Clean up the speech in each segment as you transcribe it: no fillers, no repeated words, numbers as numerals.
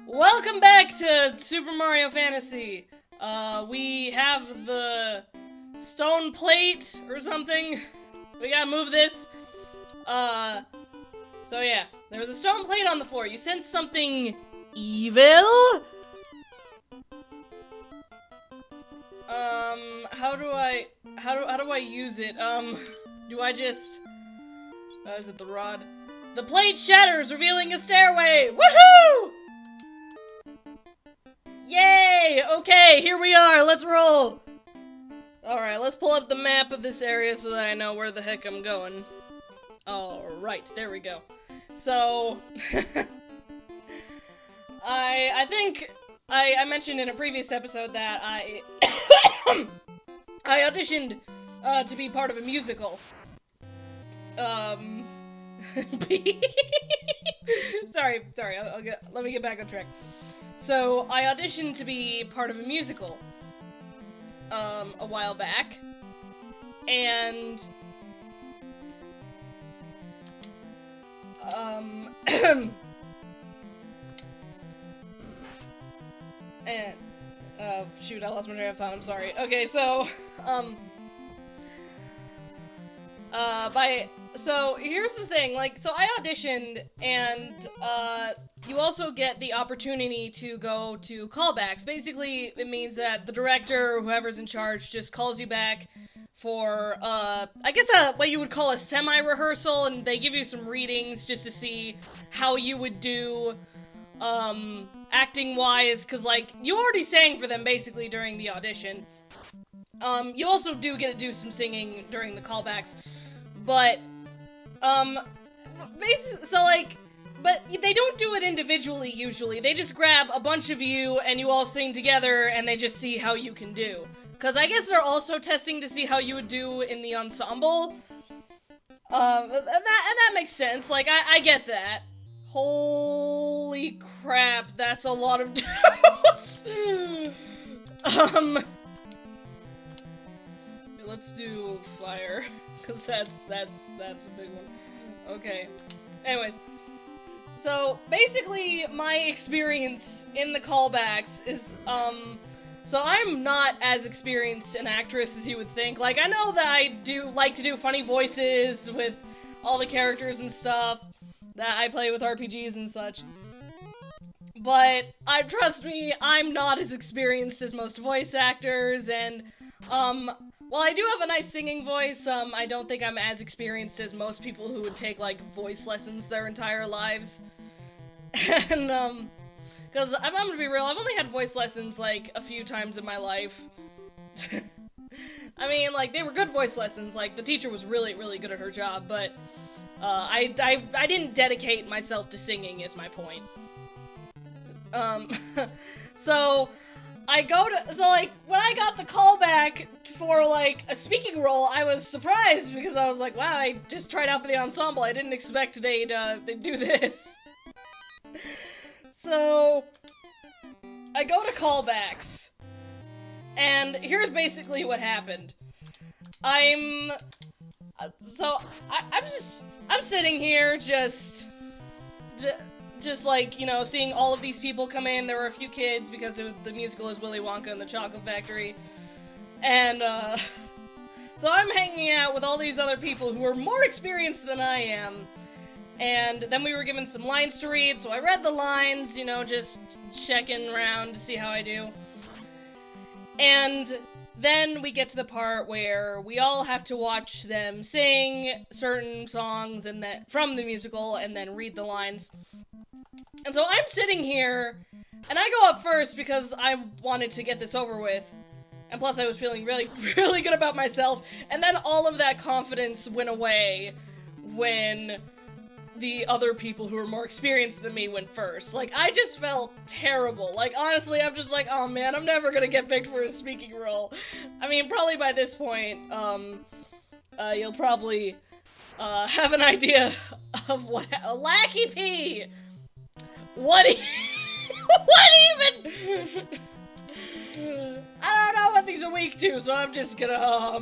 Welcome back to Super Mario Fantasy. We have the stone plate or something. We gotta move this. So yeah, there was a stone plate on the floor. You sensed something evil? How do I use it? Do I just, is it the rod? The plate shatters, revealing a stairway! Woohoo! Yay! Okay, here we are, let's roll! Alright, let's pull up the map of this area so that I know where the heck I'm going. Alright, there we go. So, I think I mentioned in a previous episode that I auditioned to be part of a musical. Sorry, let me get back on track. So, I auditioned to be part of a musical, a while back, and, and, shoot, I lost my train of thought, I'm sorry. Okay, so, so here's the thing, like, so I auditioned, and, you also get the opportunity to go to callbacks. Basically, it means that the director, or whoever's in charge, just calls you back for, I guess what you would call a semi-rehearsal, and they give you some readings just to see how you would do, acting-wise, because, like, you already sang for them, basically, during the audition. You also do get to do some singing during the callbacks, but, so, like, but they don't do it individually, usually. They just grab a bunch of you, and you all sing together, and they just see how you can do. Because I guess they're also testing to see how you would do in the ensemble. And that makes sense. Like, I get that. Holy crap, that's a lot of dudes. Let's do fire, because that's a big one. Okay. Anyways. So, basically, my experience in the callbacks is, so I'm not as experienced an actress as you would think. Like, I know that I do like to do funny voices with all the characters and stuff that I play with RPGs and such. But, trust me, I'm not as experienced as most voice actors, and, while I do have a nice singing voice, I don't think I'm as experienced as most people who would take, like, voice lessons their entire lives. And, because I'm gonna be real, I've only had voice lessons, like, a few times in my life. I mean, like, they were good voice lessons, like, the teacher was really, really good at her job, but, I didn't dedicate myself to singing, is my point. So, like, when I got the call back for, like, a speaking role, I was surprised, because I was like, wow, I just tried out for the ensemble, I didn't expect they'd do this. So, I go to callbacks, and here's basically what happened. I'm sitting here, just like, you know, seeing all of these people come in. There were a few kids, because the musical is Willy Wonka and the Chocolate Factory, and, so I'm hanging out with all these other people who are more experienced than I am, and then we were given some lines to read, so I read the lines, you know, just checking around to see how I do, and then we get to the part where we all have to watch them sing certain songs and from the musical, and then read the lines. And so I'm sitting here, and I go up first because I wanted to get this over with, and plus I was feeling really, really good about myself, and then all of that confidence went away when the other people who were more experienced than me went first. Like, I just felt terrible. Like, honestly, I'm just like, oh man, I'm never gonna get picked for a speaking role. I mean, probably by this point, you'll probably, have an idea of what Lackey P! What even? I don't know what these are weak to, so I'm just gonna,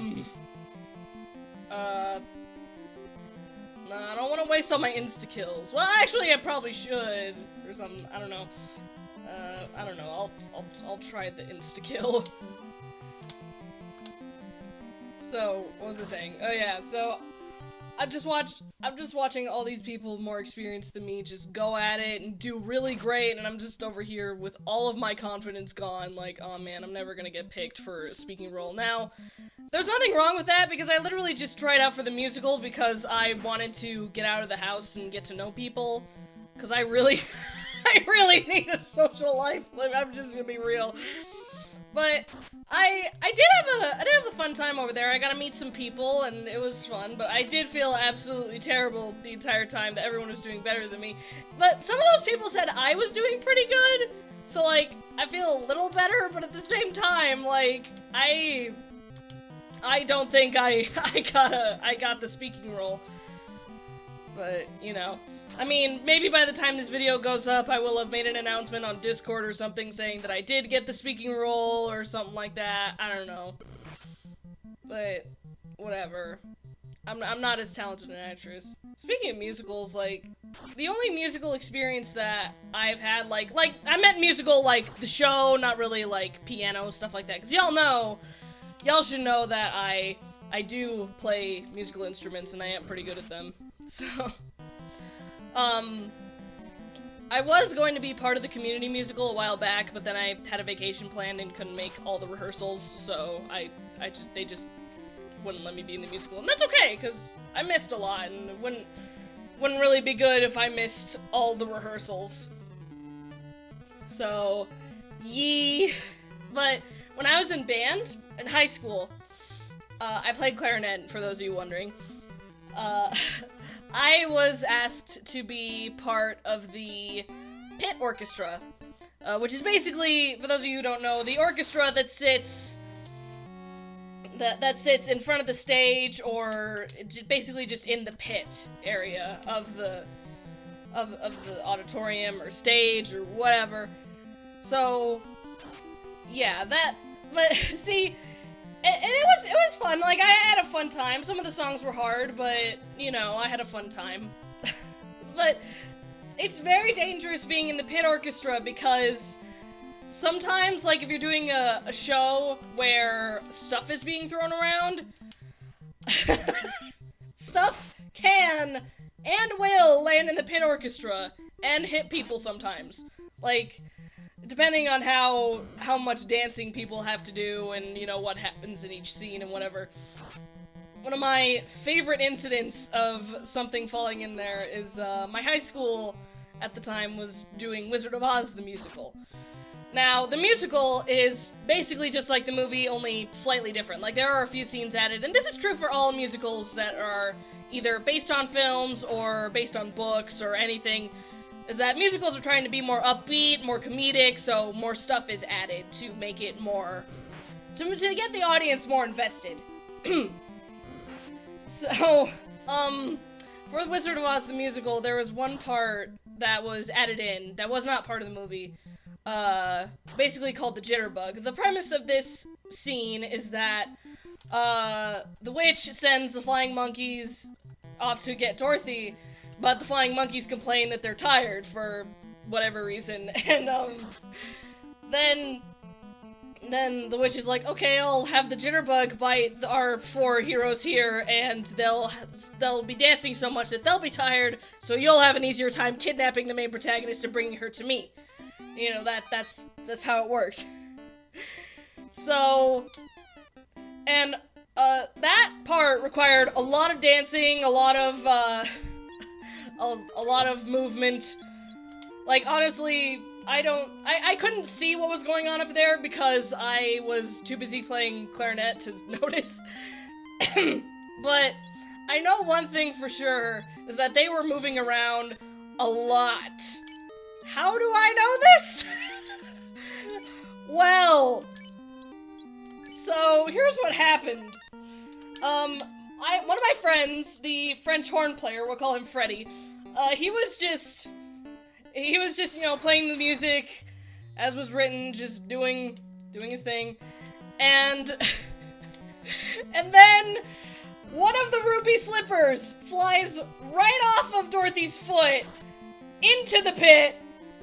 no, I don't want to waste all my insta-kills. Well, actually, I probably should, or something, I don't know. I don't know, I'll try the insta-kill. So, what was I saying? Oh yeah, so I'm just watching all these people more experienced than me just go at it and do really great, and I'm just over here with all of my confidence gone, like, oh man, I'm never gonna get picked for a speaking role. Now, there's nothing wrong with that, because I literally just tried out for the musical because I wanted to get out of the house and get to know people, because I really, I really need a social life, like, I'm just gonna be real. But I did have a fun time over there. I got to meet some people and it was fun, but I did feel absolutely terrible the entire time that everyone was doing better than me. But some of those people said I was doing pretty good, so like I feel a little better, but at the same time, like I don't think I got the speaking role. But, you know, I mean, maybe by the time this video goes up, I will have made an announcement on Discord or something saying that I did get the speaking role or something like that. I don't know. But, whatever. I'm not as talented an actress. Speaking of musicals, like, the only musical experience that I've had, like, I meant musical, like, the show, not really, like, piano, stuff like that. Because y'all should know that I do play musical instruments and I am pretty good at them. So, I was going to be part of the community musical a while back, but then I had a vacation planned and couldn't make all the rehearsals, so they just wouldn't let me be in the musical, and that's okay, because I missed a lot, and it wouldn't really be good if I missed all the rehearsals. So, yee. But when I was in band, in high school, I played clarinet, for those of you wondering. I was asked to be part of the pit orchestra, which is basically, for those of you who don't know, the orchestra that sits in front of the stage, or basically just in the pit area of the auditorium or stage or whatever. So, yeah, but see. It was fun. Like, I had a fun time. Some of the songs were hard, but, you know, I had a fun time. But it's very dangerous being in the pit orchestra because sometimes, like, if you're doing a show where stuff is being thrown around, stuff can and will land in the pit orchestra and hit people sometimes. Like, depending on how much dancing people have to do and, you know, what happens in each scene and whatever. One of my favorite incidents of something falling in there is, my high school at the time was doing Wizard of Oz the musical. Now, the musical is basically just like the movie, only slightly different. Like, there are a few scenes added, and this is true for all musicals that are either based on films or based on books or anything, is that musicals are trying to be more upbeat, more comedic, so more stuff is added to make it more, to get the audience more invested. So, for the Wizard of Oz the musical, there was one part that was added in, that was not part of the movie, basically called the Jitterbug. The premise of this scene is that, the witch sends the flying monkeys off to get Dorothy, but the flying monkeys complain that they're tired for whatever reason, and, then the witch is like, okay, I'll have the Jitterbug bite our 4 heroes here, and they'll be dancing so much that they'll be tired, so you'll have an easier time kidnapping the main protagonist and bringing her to me. You know, that's how it worked. So, and, that part required a lot of dancing, a lot of, a lot of movement. Like, honestly, I couldn't see what was going on up there because I was too busy playing clarinet to notice. But I know one thing for sure, is that they were moving around a lot. How do I know this? Well, so here's what happened. One of my friends, the French horn player, we'll call him Freddy, he was just, you know, playing the music as was written, just doing his thing, and then one of the ruby slippers flies right off of Dorothy's foot into the pit,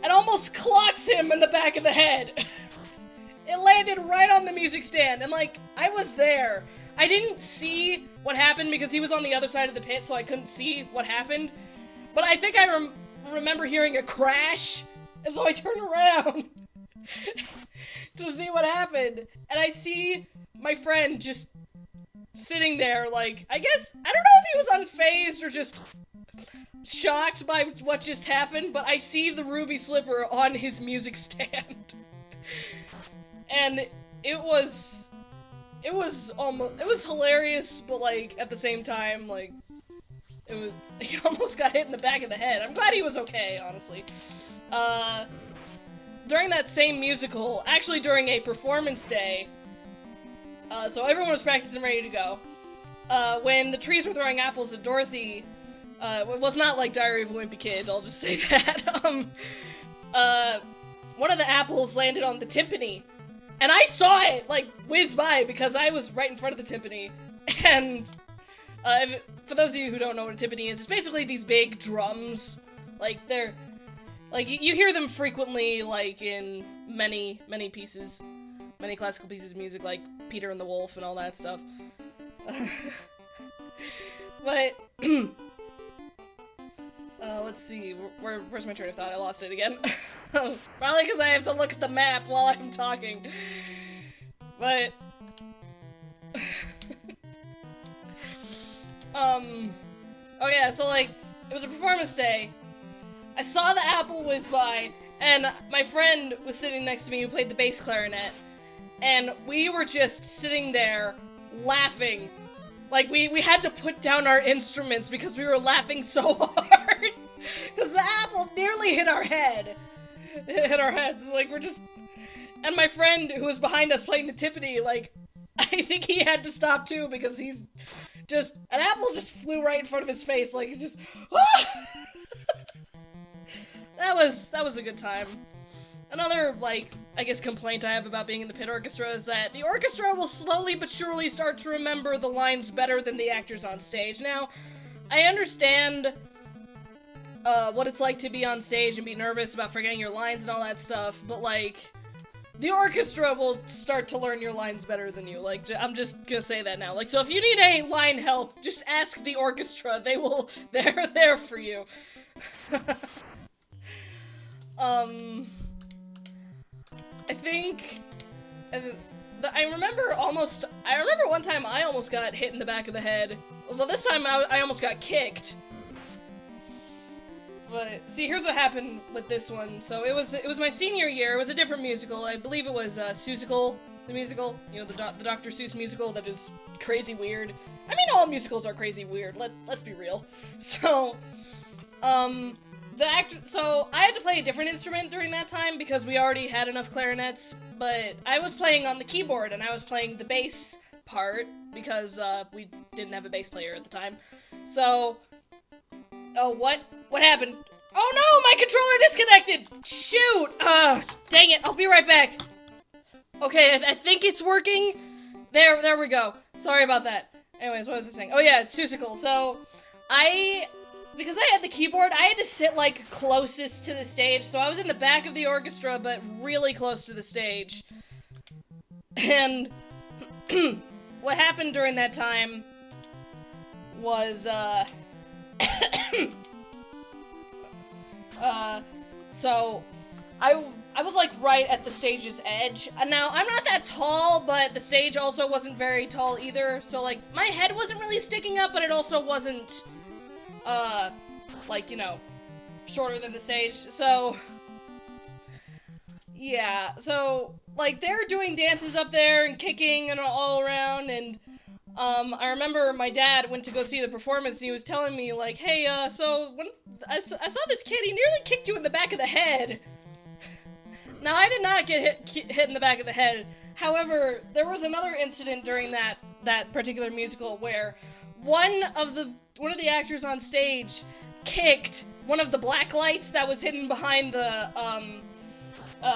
and almost clocks him in the back of the head. It landed right on the music stand, and like, I was there. I didn't see what happened because he was on the other side of the pit, so I couldn't see what happened. But I think I remember hearing a crash, and so I turned around to see what happened. And I see my friend just sitting there, like, I guess, I don't know if he was unfazed or just shocked by what just happened, but I see the ruby slipper on his music stand. And it was hilarious, but like, at the same time, like, he almost got hit in the back of the head. I'm glad he was okay, honestly. During that same musical, actually during a performance day, so everyone was practicing ready to go, when the trees were throwing apples at Dorothy, it was not like Diary of a Wimpy Kid, I'll just say that, one of the apples landed on the timpani, and I saw it, like, whiz by, because I was right in front of the timpani, and, for those of you who don't know what a timpani is, it's basically these big drums, like, they're, like, you hear them frequently, like, in many classical pieces of music, like Peter and the Wolf and all that stuff. But, let's see, where's my train of thought? I lost it again. Probably because I have to look at the map while I'm talking. But, oh yeah, so like, it was a performance day. I saw the apple whiz by, and my friend was sitting next to me who played the bass clarinet, and we were just sitting there laughing. Like, we had to put down our instruments because we were laughing so hard. Because the apple nearly hit our head. It hit our heads. Like, we're just... And my friend who was behind us playing the timpani, like, I think he had to stop too because he's just... An apple just flew right in front of his face. Like, it's just... Ah! That was a good time. Another, like, I guess complaint I have about being in the pit orchestra is that the orchestra will slowly but surely start to remember the lines better than the actors on stage. Now, I understand what it's like to be on stage and be nervous about forgetting your lines and all that stuff, but, like, the orchestra will start to learn your lines better than you. Like, I'm just gonna say that now. Like, so if you need any line help, just ask the orchestra. They're there for you. I think, I remember one time I almost got hit in the back of the head. Well, this time I almost got kicked. But, see, here's what happened with this one. So, it was my senior year, it was a different musical. I believe it was, Seussical, the musical. You know, the Dr. Seuss musical that is crazy weird. I mean, all musicals are crazy weird, let's be real. So, so I had to play a different instrument during that time because we already had enough clarinets, but I was playing on the keyboard and I was playing the bass part because we didn't have a bass player at the time. So, oh, what happened? Oh no, my controller disconnected! Shoot! Dang it, I'll be right back. Okay, I think it's working. There we go. Sorry about that. Anyways, what was I saying? Oh yeah, it's Seussical. So, because I had the keyboard, I had to sit, like, closest to the stage, so I was in the back of the orchestra, but really close to the stage. And what happened during that time was, so I was, like, right at the stage's edge. And now, I'm not that tall, but the stage also wasn't very tall either, so, like, my head wasn't really sticking up, but it also wasn't... like, you know, shorter than the stage, so, yeah, so, like, they're doing dances up there and kicking and all around, and, I remember my dad went to go see the performance, and he was telling me, like, hey, so, when I saw this kid, he nearly kicked you in the back of the head. Now, I did not get hit in the back of the head, however, there was another incident during that particular musical where one of the actors on stage kicked one of the black lights that was hidden behind the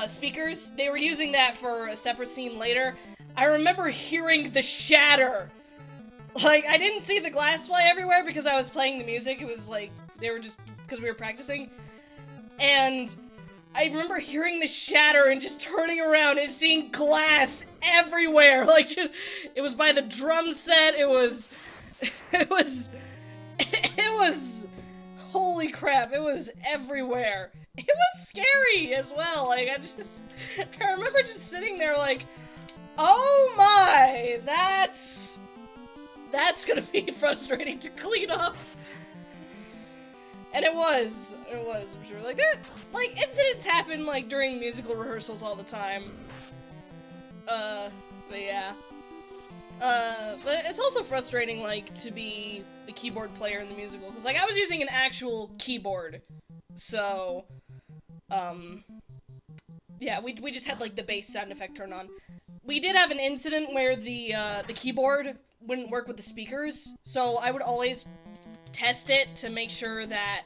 speakers. They were using that for a separate scene later. I remember hearing the shatter. Like, I didn't see the glass fly everywhere because I was playing the music. It was like, they were just, because we were practicing. And I remember hearing the shatter and just turning around and seeing glass everywhere. Like, just, it was by the drum set, it was, it was, holy crap, it was everywhere. It was scary as well, like, I remember just sitting there like, oh my, that's gonna be frustrating to clean up. And it was, I'm sure. Like, incidents happen, like, during musical rehearsals all the time. But yeah. But it's also frustrating, like, to be the keyboard player in the musical, because, like, I was using an actual keyboard, so, yeah, we just had, like, the bass sound effect turned on. We did have an incident where the keyboard wouldn't work with the speakers, so I would always test it to make sure that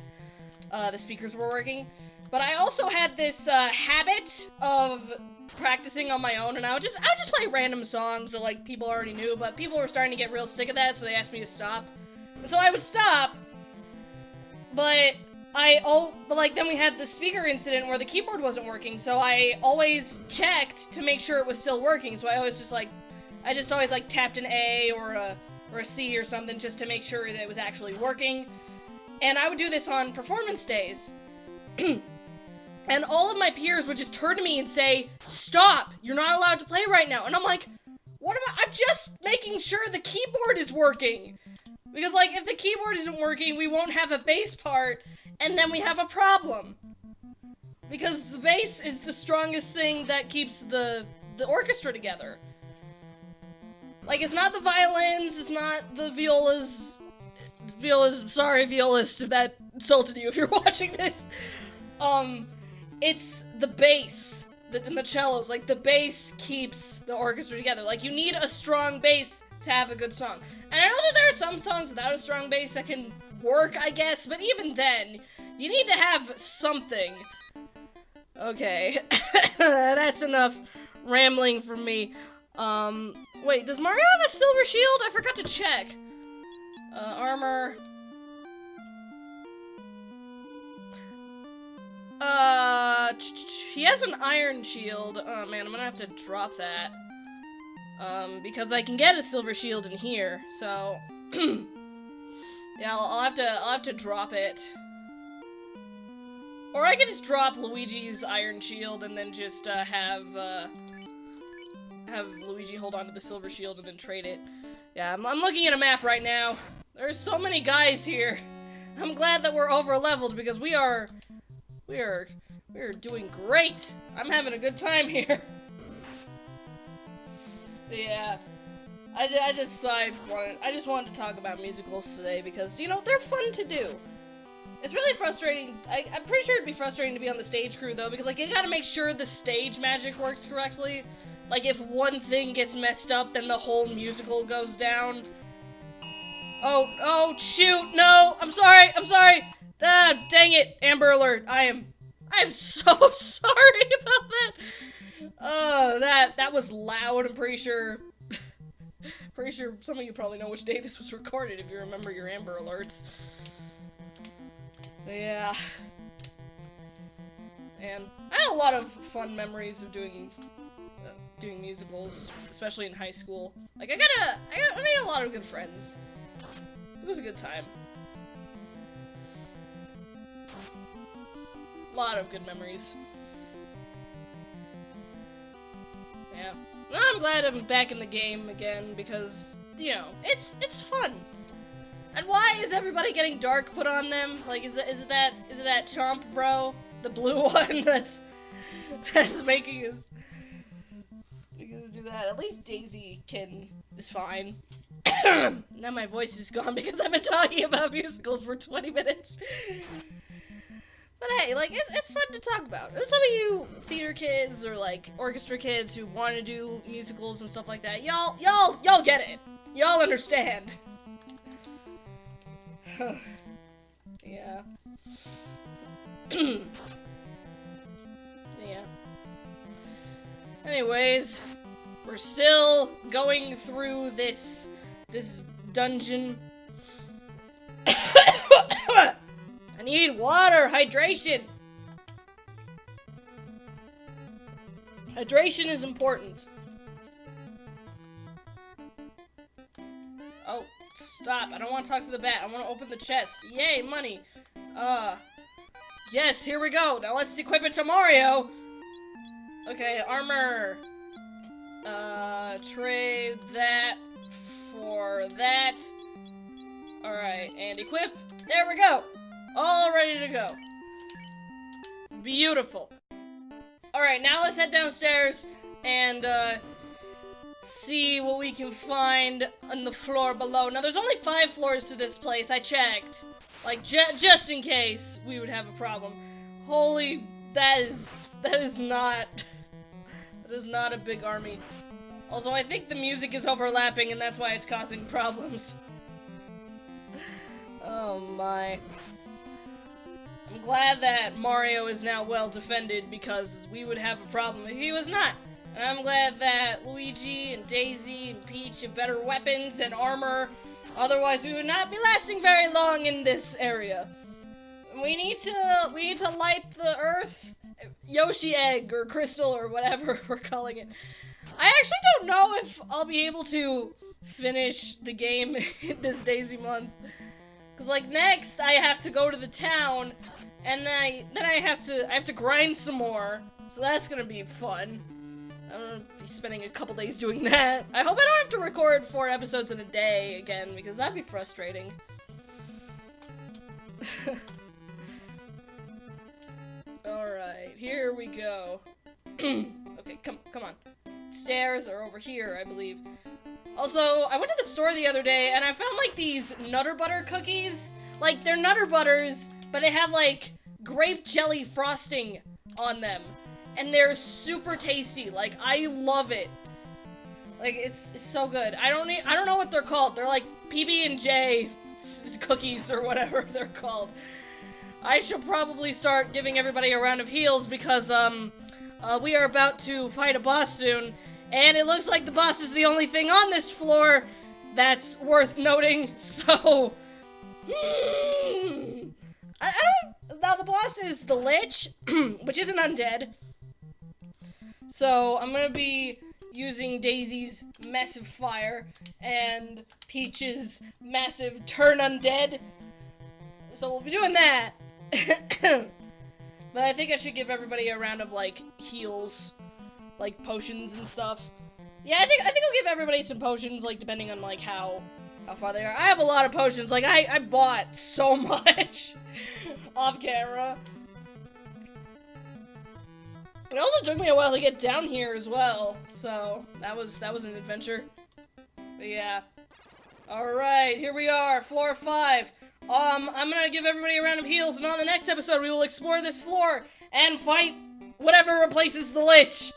the speakers were working. But I also had this habit of practicing on my own, and I would just play random songs that, like, people already knew, but people were starting to get real sick of that, so they asked me to stop. And so I would stop, but then we had the speaker incident where the keyboard wasn't working, so I always checked to make sure it was still working, so I always just always tapped an A or a C or something just to make sure that it was actually working. And I would do this on performance days. And all of my peers would just turn to me and say, stop, you're not allowed to play right now. And I'm like, I'm just making sure the keyboard is working. Because, like, if the keyboard isn't working, we won't have a bass part, and then we have a problem. Because the bass is the strongest thing that keeps the orchestra together. Like, it's not the violins, it's not the violas, sorry, violas, if that insulted you if you're watching this. It's the bass, and the cellos. Like, the bass keeps the orchestra together. Like, you need a strong bass to have a good song. And I know that there are some songs without a strong bass that can work, I guess, but even then, you need to have something. Okay, that's enough rambling from me. Wait, does Mario have a silver shield? I forgot to check. Armor. He has an iron shield. Oh man, I'm gonna have to drop that. Because I can get a silver shield in here, so yeah, I'll have to drop it. Or I could just drop Luigi's iron shield and then just have Luigi hold on to the silver shield and then trade it. Yeah, I'm looking at a map right now. There's so many guys here. I'm glad that we're over leveled because we are doing great. I'm having a good time here. Yeah, I just wanted to talk about musicals today because, you know, they're fun to do. It's really frustrating. I'm pretty sure it'd be frustrating to be on the stage crew though, because, like, you gotta make sure the stage magic works correctly. Like, if one thing gets messed up, then the whole musical goes down. Oh, shoot, no, I'm sorry. Ah, dang it, Amber Alert. I'm so sorry about that. Oh, that was loud. I'm pretty sure some of you probably know which day this was recorded if you remember your Amber Alerts. But yeah. And I had a lot of fun memories of doing musicals, especially in high school. Like, I made a lot of good friends. It was a good time. A lot of good memories. Yeah. Well, I'm glad I'm back in the game again because, you know, it's fun. And why is everybody getting dark put on them? Like, is it that Chomp Bro, the blue one that's making us do that? At least Daisy is fine. Now my voice is gone because I've been talking about musicals for 20 minutes. But hey, like, it's fun to talk about. Some of you theater kids or, like, orchestra kids who want to do musicals and stuff like that, y'all get it. Y'all understand. Yeah. Yeah. Anyways, we're still going through this dungeon. I need water, hydration. Hydration is important. Oh, stop. I don't want to talk to the bat. I want to open the chest. Yay, money. Yes, here we go. Now let's equip it to Mario. Okay, armor. Trade that for that. Alright, and equip. There we go. All ready to go. Beautiful. Alright, now let's head downstairs and, see what we can find on the floor below. Now, there's only 5 floors to this place. I checked. Like, just in case we would have a problem. Holy, that is not a big army. Also, I think the music is overlapping and that's why it's causing problems. Oh my. I'm glad that Mario is now well defended because we would have a problem if he was not. And I'm glad that Luigi and Daisy and Peach have better weapons and armor. Otherwise, we would not be lasting very long in this area. We need to light the Earth Yoshi egg or crystal or whatever we're calling it. I actually don't know if I'll be able to finish the game in this Daisy month. Cause like next I have to go to the town, and then I have to grind some more. So that's gonna be fun. I'm gonna be spending a couple days doing that. I hope I don't have to record 4 episodes in a day again, because that'd be frustrating. Alright, here we go. Okay, come on. Stairs are over here, I believe. Also, I went to the store the other day, and I found, like, these Nutter Butter cookies. Like, they're Nutter Butters, but they have, like, grape jelly frosting on them. And they're super tasty. Like, I love it. Like, it's so good. I don't know what they're called. They're like PB&J cookies or whatever they're called. I should probably start giving everybody a round of heals because, we are about to fight a boss soon. And it looks like the boss is the only thing on this floor that's worth noting, so... Now, the boss is the Lich, which is an undead. So, I'm gonna be using Daisy's massive fire and Peach's massive turn undead. So, we'll be doing that. But I think I should give everybody a round of, like, heals. Like, potions and stuff. Yeah, I think I'll give everybody some potions, like, depending on, like, how far they are. I have a lot of potions. Like, I bought so much off camera. It also took me a while to get down here as well, so that was an adventure. But yeah. Alright, here we are, floor 5. I'm gonna give everybody a round of heals, and on the next episode we will explore this floor and fight whatever replaces the Lich.